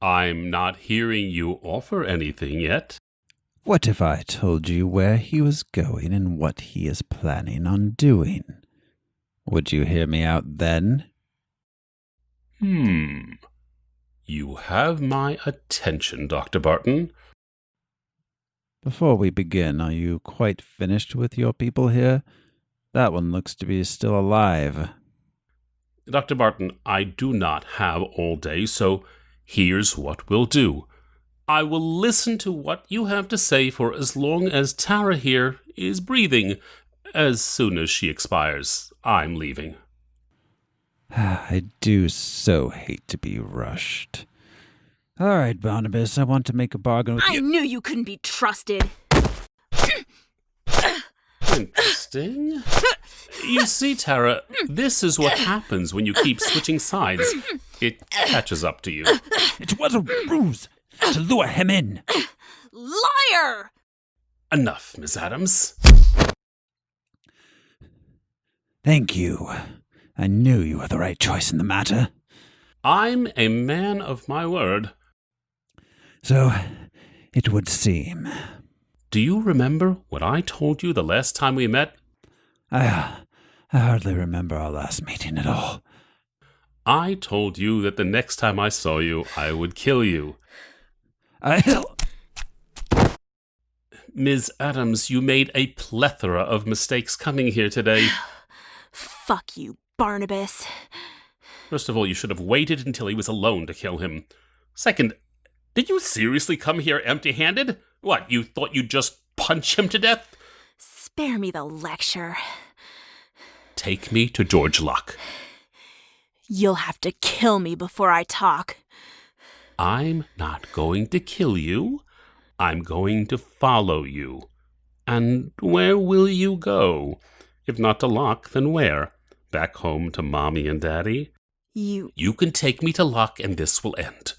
I'm not hearing you offer anything yet. What if I told you where he was going and what he is planning on doing? Would you hear me out then? You have my attention, Dr. Barton. Before we begin, are you quite finished with your people here? That one looks to be still alive. Dr. Barton, I do not have all day, so here's what we'll do. I will listen to what you have to say for as long as Tara here is breathing. As soon as she expires, I'm leaving. I do so hate to be rushed. All right, Barnabas, I want to make a bargain with you. I knew you couldn't be trusted. Interesting. You see, Tara, this is what happens when you keep switching sides. It catches up to you. It was a ruse to lure him in. Liar! Enough, Miss Adams. Thank you. I knew you were the right choice in the matter. I'm a man of my word. So, it would seem. Do you remember what I told you the last time we met? I hardly remember our last meeting at all. I told you that the next time I saw you, I would kill you. Ms. Adams, you made a plethora of mistakes coming here today. Fuck you, Barnabas. First of all, you should have waited until he was alone to kill him. Second, did you seriously come here empty-handed? What, you thought you'd just punch him to death? Spare me the lecture. Take me to George Locke. You'll have to kill me before I talk. I'm not going to kill you. I'm going to follow you. And where will you go? If not to Locke, then where? Back home to Mommy and Daddy? You can take me to Locke and this will end.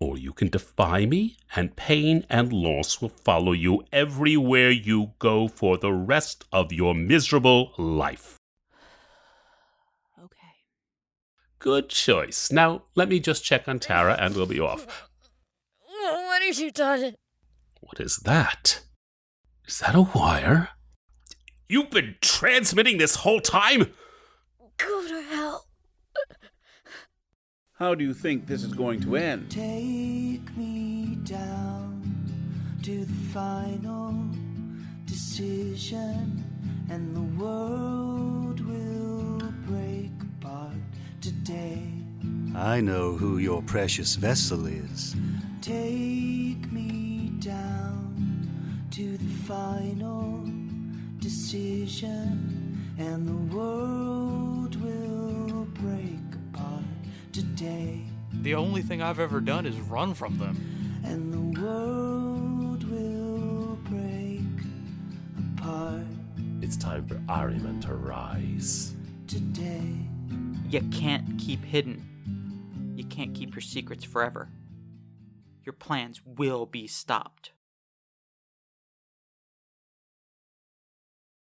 Or you can defy me, and pain and loss will follow you everywhere you go for the rest of your miserable life. Okay. Good choice. Now, let me just check on Tara and we'll be off. What have you done? What is that? Is that a wire? You've been transmitting this whole time? Go to hell. How do you think this is going to end? Take me down to the final decision, and the world will break apart today. I know who your precious vessel is. Take me down to the final decision, and the world will break apart today. The only thing I've ever done is run from them. And the world will break apart It's time for Ahriman to rise. today. You can't keep hidden. You can't keep your secrets forever. Your plans will be stopped.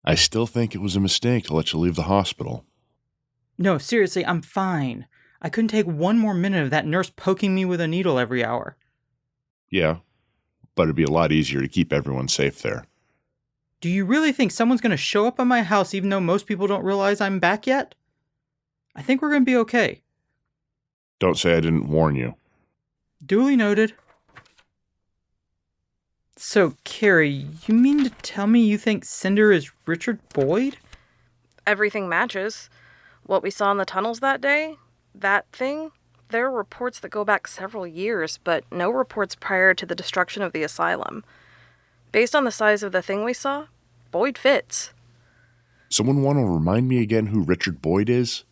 I still think it was a mistake to let you leave the hospital. No, seriously, I'm fine. I couldn't take one more minute of that nurse poking me with a needle every hour. Yeah, but it'd be a lot easier to keep everyone safe there. Do you really think someone's going to show up at my house even though most people don't realize I'm back yet? I think we're going to be okay. Don't say I didn't warn you. Duly noted. So, Carrie, you mean to tell me you think Synder is Richard Boyd? Everything matches. What we saw in the tunnels that day, that thing, there are reports that go back several years, but no reports prior to the destruction of the asylum. Based on the size of the thing we saw, Boyd fits. Someone want to remind me again who Richard Boyd is?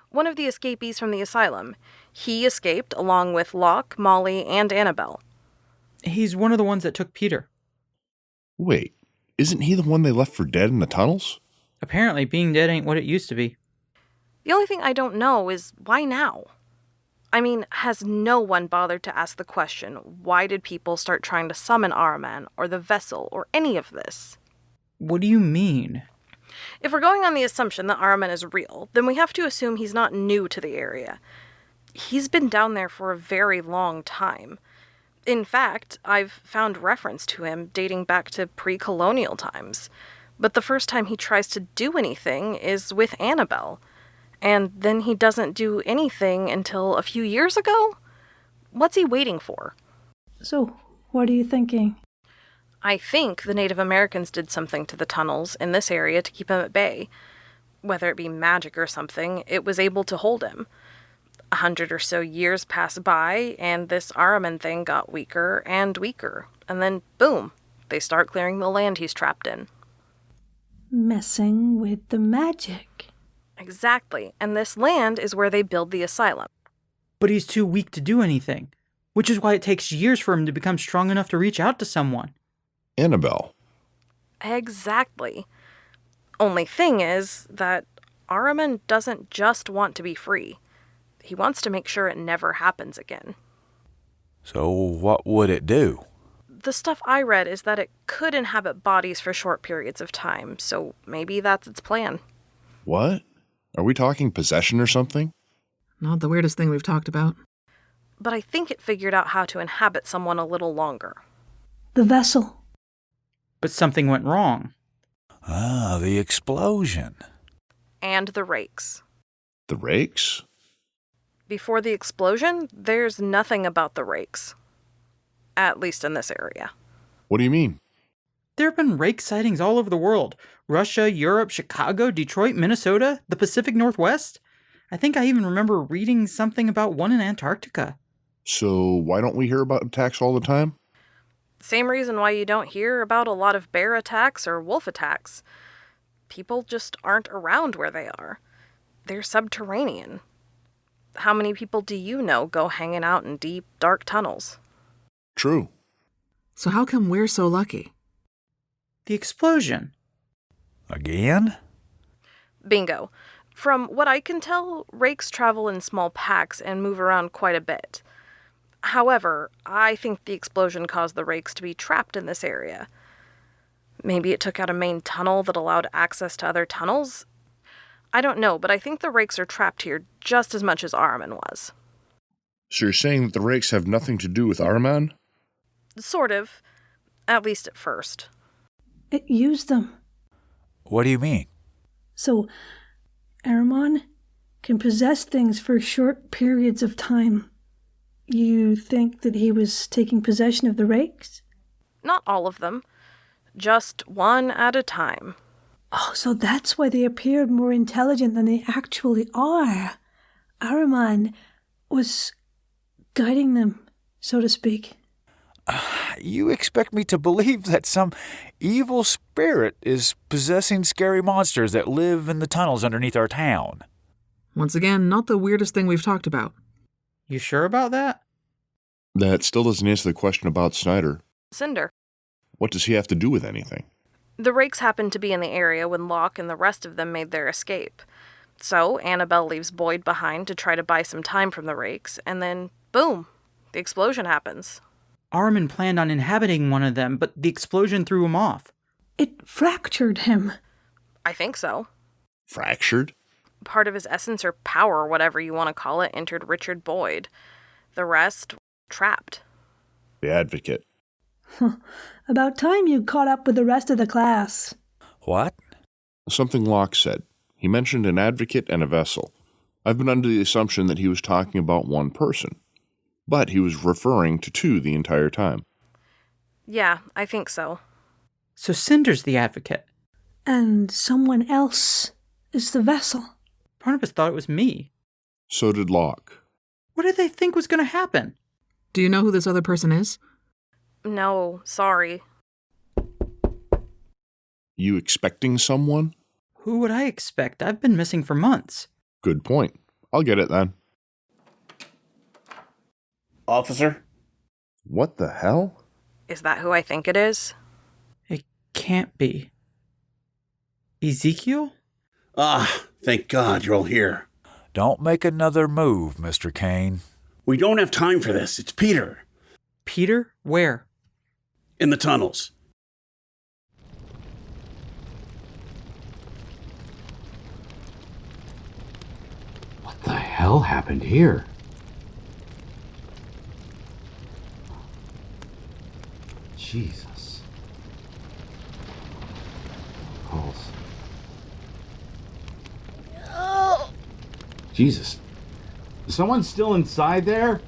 One of the escapees from the asylum. He escaped along with Locke, Molly, and Annabelle. He's one of the ones that took Peter. Wait, isn't he the one they left for dead in the tunnels? Apparently, being dead ain't what it used to be. The only thing I don't know is why now? I mean, has no one bothered to ask the question, why did people start trying to summon Ahriman, or the vessel, or any of this? What do you mean? If we're going on the assumption that Ahriman is real, then we have to assume he's not new to the area. He's been down there for a very long time. In fact, I've found reference to him dating back to pre-colonial times. But the first time he tries to do anything is with Annabelle. And then he doesn't do anything until a few years ago? What's he waiting for? So, what are you thinking? I think the Native Americans did something to the tunnels in this area to keep him at bay. Whether it be magic or something, it was able to hold him. 100 or so years passed by, and this Ahriman thing got weaker and weaker. And then, boom, they start clearing the land he's trapped in. Messing with the magic. Exactly, and this land is where they build the asylum. But he's too weak to do anything, which is why it takes years for him to become strong enough to reach out to someone. Annabelle. Exactly. Only thing is that Ahriman doesn't just want to be free. He wants to make sure it never happens again. So what would it do? The stuff I read is that it could inhabit bodies for short periods of time, so maybe that's its plan. What? Are we talking possession or something? Not the weirdest thing we've talked about. But I think it figured out how to inhabit someone a little longer. The vessel. But something went wrong. Ah, the explosion. And the rakes. The rakes? Before the explosion, there's nothing about the rakes. At least in this area. What do you mean? There have been rake sightings all over the world. Russia, Europe, Chicago, Detroit, Minnesota, the Pacific Northwest. I think I even remember reading something about one in Antarctica. So why don't we hear about attacks all the time? Same reason why you don't hear about a lot of bear attacks or wolf attacks. People just aren't around where they are. They're subterranean. How many people do you know go hanging out in deep, dark tunnels? True. So how come we're so lucky? The explosion. Again? Bingo. From what I can tell, rakes travel in small packs and move around quite a bit. However, I think the explosion caused the rakes to be trapped in this area. Maybe it took out a main tunnel that allowed access to other tunnels? I don't know, but I think the rakes are trapped here just as much as Ahriman was. So you're saying that the rakes have nothing to do with Ahriman? Sort of. At least at first. It used them. What do you mean? So, Ahriman can possess things for short periods of time. You think that he was taking possession of the rakes? Not all of them. Just one at a time. Oh, so that's why they appeared more intelligent than they actually are. Ahriman was guiding them, so to speak. You expect me to believe that some evil spirit is possessing scary monsters that live in the tunnels underneath our town? Once again, not the weirdest thing we've talked about. You sure about that? That still doesn't answer the question about Snyder. Synder. What does he have to do with anything? The rakes happened to be in the area when Locke and the rest of them made their escape. So Annabelle leaves Boyd behind to try to buy some time from the rakes, and then, boom, the explosion happens. Ahriman planned on inhabiting one of them, but the explosion threw him off. It fractured him. I think so. Fractured? Part of his essence or power, whatever you want to call it, entered Richard Boyd. The rest, trapped. The Advocate. About time you caught up with the rest of the class. What? Something Locke said. He mentioned an Advocate and a vessel. I've been under the assumption that he was talking about one person. But he was referring to two the entire time. Yeah, I think so. So Synder's the Advocate. And someone else is the vessel. Barnabas thought it was me. So did Locke. What did they think was going to happen? Do you know who this other person is? No, sorry. You expecting someone? Who would I expect? I've been missing for months. Good point. I'll get it then. Officer? What the hell? Is that who I think it is? It can't be. Ezekiel? Ah, thank God you're all here. Don't make another move, Mr. Kane. We don't have time for this. It's Peter. Peter? Where? In the tunnels. What the hell happened here? Jesus. Pulse. Jesus. Is someone still inside there?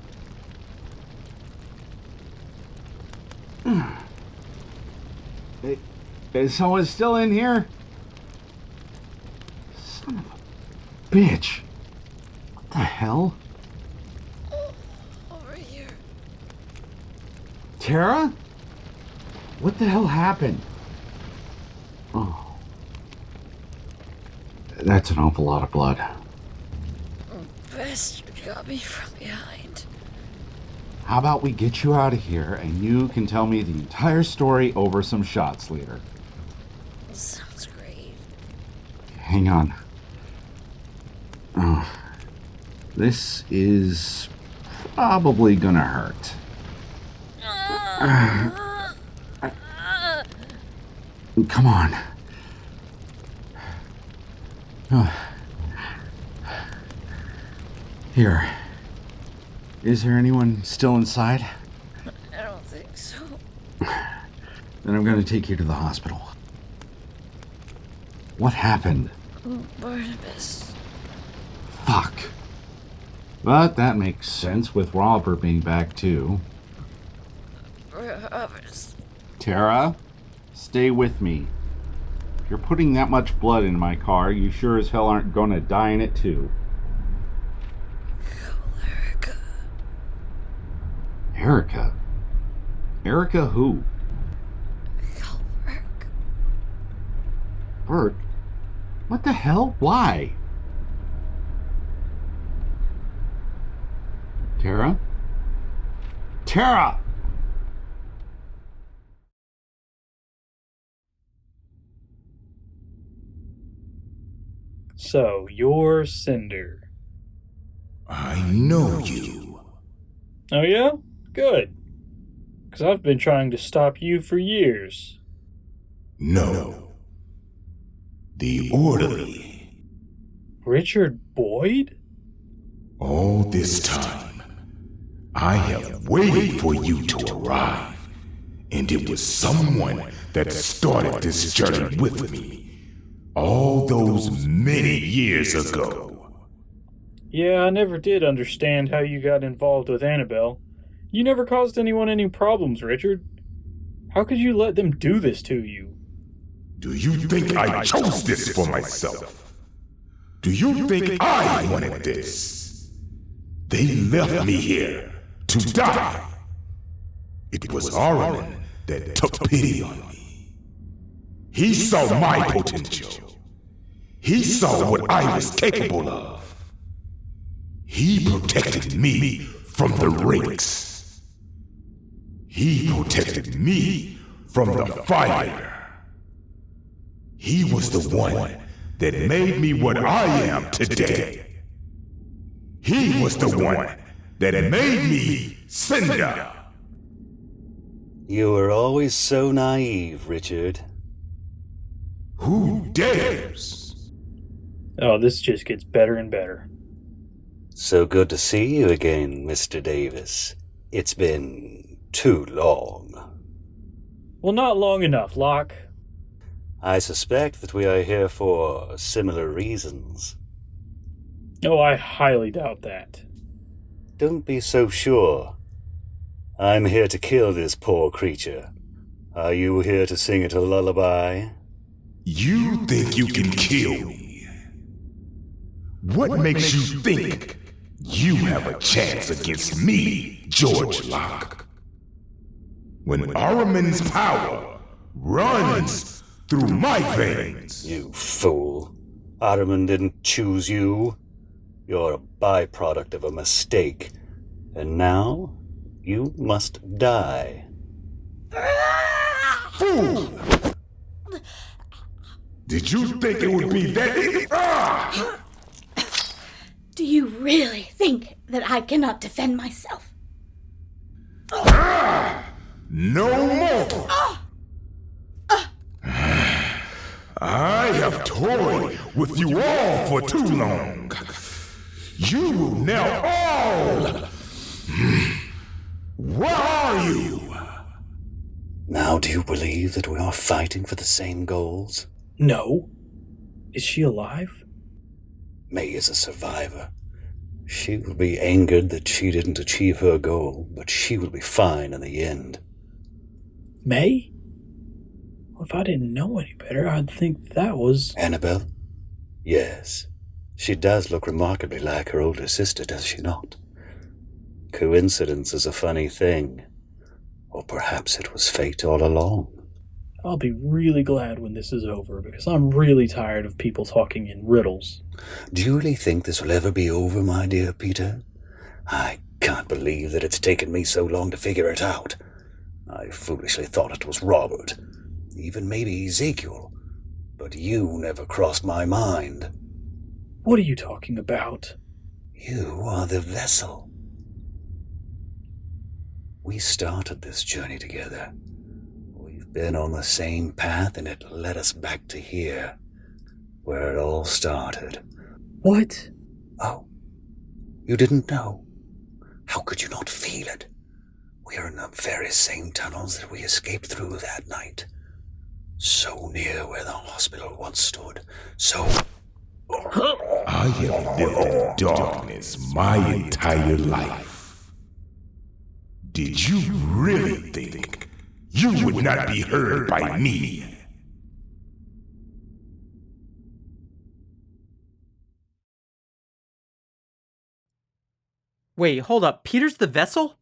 Is someone still in here? Son of a bitch. What the hell? Over here. Tara? What the hell happened? Oh. That's an awful lot of blood. Bastard got me from behind. How about we get you out of here and you can tell me the entire story over some shots later? Sounds great. Hang on. Oh. This is probably gonna hurt. Come on. Here. Is there anyone still inside? I don't think so. Then I'm gonna take you to the hospital. What happened? Barnabas. Fuck. But that makes sense with Robert being back too. Robert's. Tara, stay with me. If you're putting that much blood in my car, you sure as hell aren't gonna die in it too. Erica? Erica who? Burke? What the hell? Why? Tara? Tara! So, you're Synder. I know you. Oh yeah? Good. Because I've been trying to stop you for years. No. The orderly. Richard Boyd? All this time, I have waited for you to arrive. And it was someone that started this journey with me. All those many years ago. Yeah, I never did understand how you got involved with Annabelle. You never caused anyone any problems, Richard. How could you let them do this to you? Do you think I chose this for myself? Do you think I wanted this? They left me here to die. It was Armin that took pity on me. He saw my potential. He saw what I was capable of. He protected me from the rakes. He protected me from the fire. He was the one that made me what I am today. He was the one that made me Synder. You were always so naive, Richard. Who dares? Oh, this just gets better and better. So good to see you again, Mr. Davis. It's been too long. Well, not long enough, Locke. I suspect that we are here for similar reasons. Oh, I highly doubt that. Don't be so sure. I'm here to kill this poor creature. Are you here to sing it a lullaby? You think you can kill me? What makes you think you have a chance against me, George Locke? When Armin's power runs through my veins. You fool. Armin didn't choose you. You're a byproduct of a mistake. And now, you must die. Fool! Did you think it would be that easy? Do you really think that I cannot defend myself? No more! I have toyed with you all for too long. You will now all... Where are you? Now do you believe that we are fighting for the same goals? No. Is she alive? May is a survivor. She will be angered that she didn't achieve her goal, but she will be fine in the end. May? Well, if I didn't know any better, I'd think that was... Annabelle? Yes. She does look remarkably like her older sister, does she not? Coincidence is a funny thing. Or perhaps it was fate all along. I'll be really glad when this is over, because I'm really tired of people talking in riddles. Do you really think this will ever be over, my dear Peter? I can't believe that it's taken me so long to figure it out. I foolishly thought it was Robert, even maybe Ezekiel, but you never crossed my mind. What are you talking about? You are the vessel. We started this journey together. We've been on the same path, and it led us back to here, where it all started. What? Oh, you didn't know? How could you not feel it? We are in the very same tunnels that we escaped through that night. So near where the hospital once stood. So... I have lived in darkness my entire life. Did you really think you would not be heard by me? Wait, hold up. Peter's the vessel?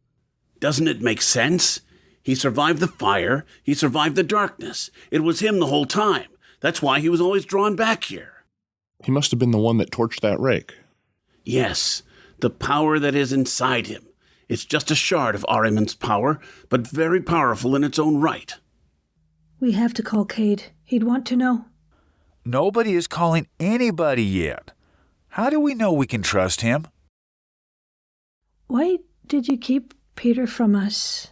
Doesn't it make sense? He survived the fire. He survived the darkness. It was him the whole time. That's why he was always drawn back here. He must have been the one that torched that rake. Yes, the power that is inside him. It's just a shard of Ahriman's power, but very powerful in its own right. We have to call Cade. He'd want to know. Nobody is calling anybody yet. How do we know we can trust him? Why did you keep Peter from us?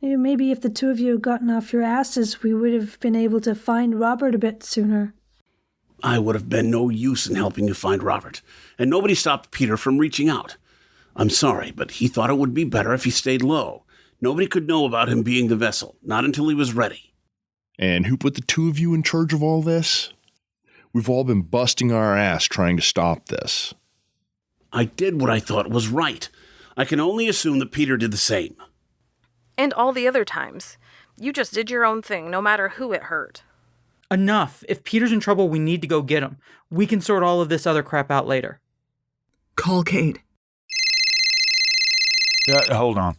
Maybe if the two of you had gotten off your asses, we would have been able to find Robert a bit sooner. I would have been no use in helping you find Robert, and nobody stopped Peter from reaching out. I'm sorry, but he thought it would be better if he stayed low. Nobody could know about him being the vessel, not until he was ready. And who put the two of you in charge of all this? We've all been busting our ass trying to stop this. I did what I thought was right. I can only assume that Peter did the same. And all the other times. You just did your own thing, no matter who it hurt. Enough. If Peter's in trouble, we need to go get him. We can sort all of this other crap out later. Call Cade. Hold on.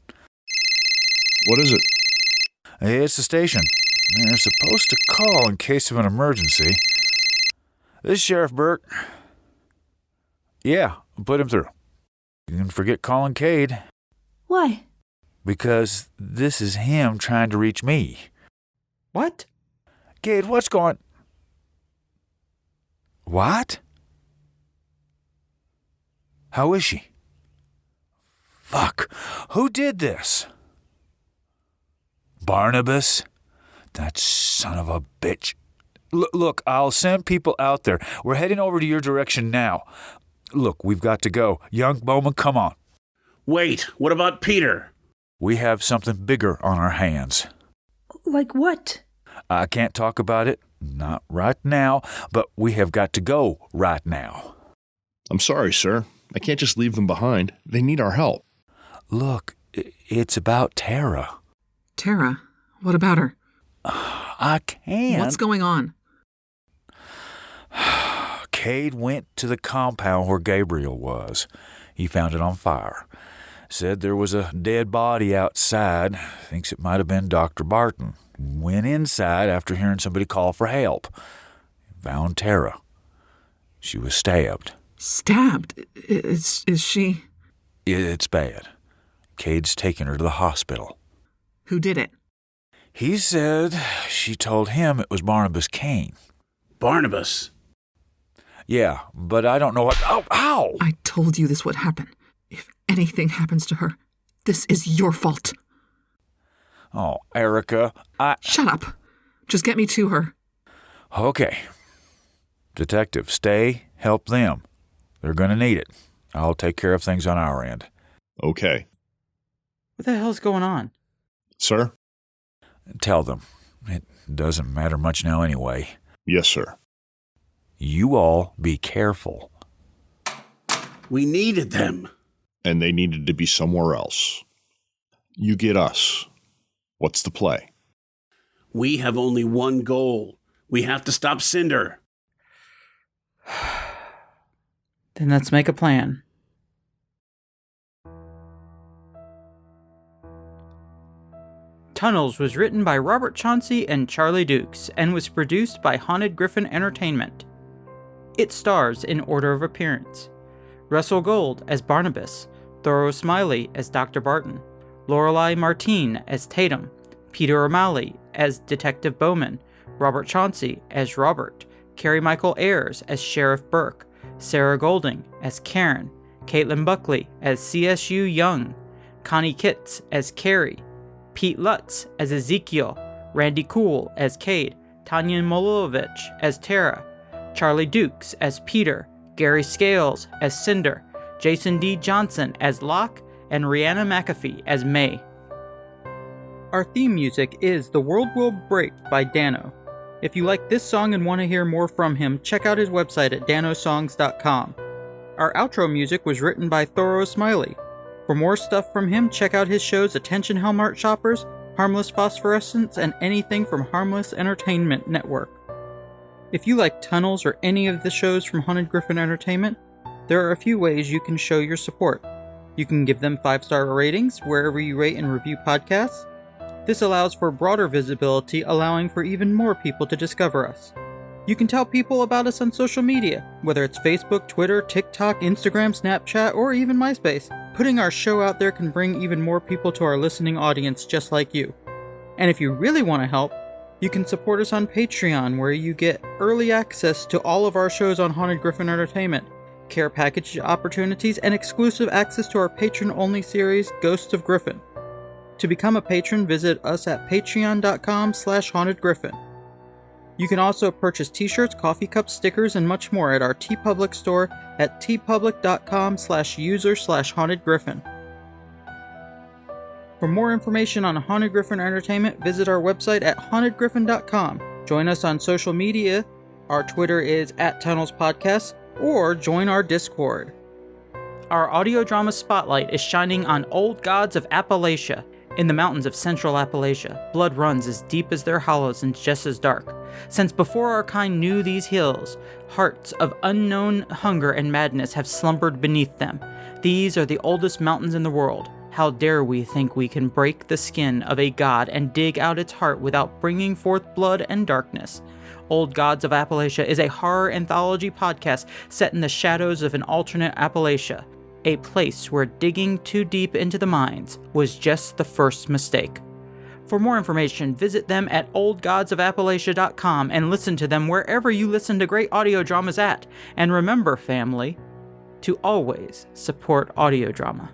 What is it? It's the station. They're supposed to call in case of an emergency. This is Sheriff Burke. Yeah, put him through. You can forget calling Cade. Why? Because this is him trying to reach me. What? Cade, what's going... What? How is she? Fuck. Who did this? Barnabas? That son of a bitch. Look, I'll send people out there. We're heading over to your direction now. Look, we've got to go. Young Bowman, come on. Wait, what about Peter? We have something bigger on our hands. Like what? I can't talk about it, not right now, but we have got to go right now. I'm sorry, sir. I can't just leave them behind. They need our help. Look, it's about Tara. Tara? What about her? I can't. What's going on? Cade went to the compound where Gabriel was. He found it on fire. Said there was a dead body outside. Thinks it might have been Dr. Barton. Went inside after hearing somebody call for help. Found Tara. She was stabbed. Stabbed? Is she? It's bad. Cade's taken her to the hospital. Who did it? He said she told him it was Barnabas Kane. Barnabas? Yeah, but I don't know what... Oh, ow! I told you this would happen. If anything happens to her, this is your fault. Oh, Erica, Shut up. Just get me to her. Okay. Detective, stay, help them. They're going to need it. I'll take care of things on our end. Okay. What the hell's going on? Sir? Tell them. It doesn't matter much now anyway. Yes, sir. You all be careful. We needed them. And they needed to be somewhere else. You get us. What's the play? We have only one goal. We have to stop Synder. Then let's make a plan. Tunnels was written by Robert Chauncey and Charlie Dukes and was produced by Haunted Griffin Entertainment. It stars in order of appearance: Russell Gold as Barnabas, Thorough Smiley as Dr. Barton, Lorelei Martine as Tatum, Peter O'Malley as Detective Bowman, Robert Chauncey as Robert, Carrie Michael Ayers as Sheriff Burke, Sarah Golding as Karen, Caitlin Buckley as CSU Young, Connie Kitts as Carrie, Pete Lutz as Ezekiel, Randy Cool as Cade, Tanya Molovic as Tara, Charlie Dukes as Peter, Gary Scales as Synder, Jason D. Johnson as Locke, and Rhianna McAfee as May. Our theme music is The World Will Break by Dano. If you like this song and want to hear more from him, check out his website at danosongs.com. Our outro music was written by Thorough Smiley. For more stuff from him, check out his shows Attention Hellmart Shoppers, Harmless Phosphorescence, and anything from Harmless Entertainment Network. If you like Tunnels or any of the shows from Haunted Griffin Entertainment, there are a few ways you can show your support. You can give them 5-star ratings wherever you rate and review podcasts. This allows for broader visibility, allowing for even more people to discover us. You can tell people about us on social media, whether it's Facebook, Twitter, TikTok, Instagram, Snapchat, or even MySpace. Putting our show out there can bring even more people to our listening audience just like you. And if you really want to help, you can support us on Patreon, where you get early access to all of our shows on Haunted Griffin Entertainment, care package opportunities, and exclusive access to our patron-only series, Ghosts of Griffin. To become a patron, visit us at patreon.com/hauntedgriffin. You can also purchase t-shirts, coffee cups, stickers, and much more at our TeePublic store at teepublic.com/user/hauntedgriffin. For more information on Haunted Griffin Entertainment, visit our website at hauntedgriffin.com. Join us on social media. Our Twitter is @TunnelsPodcast, or join our Discord. Our audio drama spotlight is shining on Old Gods of Appalachia. In the mountains of central Appalachia, blood runs as deep as their hollows and just as dark. Since before our kind knew these hills, hearts of unknown hunger and madness have slumbered beneath them. These are the oldest mountains in the world. How dare we think we can break the skin of a god and dig out its heart without bringing forth blood and darkness? Old Gods of Appalachia is a horror anthology podcast set in the shadows of an alternate Appalachia, a place where digging too deep into the mines was just the first mistake. For more information, visit them at oldgodsofappalachia.com and listen to them wherever you listen to great audio dramas at. And remember, family, to always support audio drama.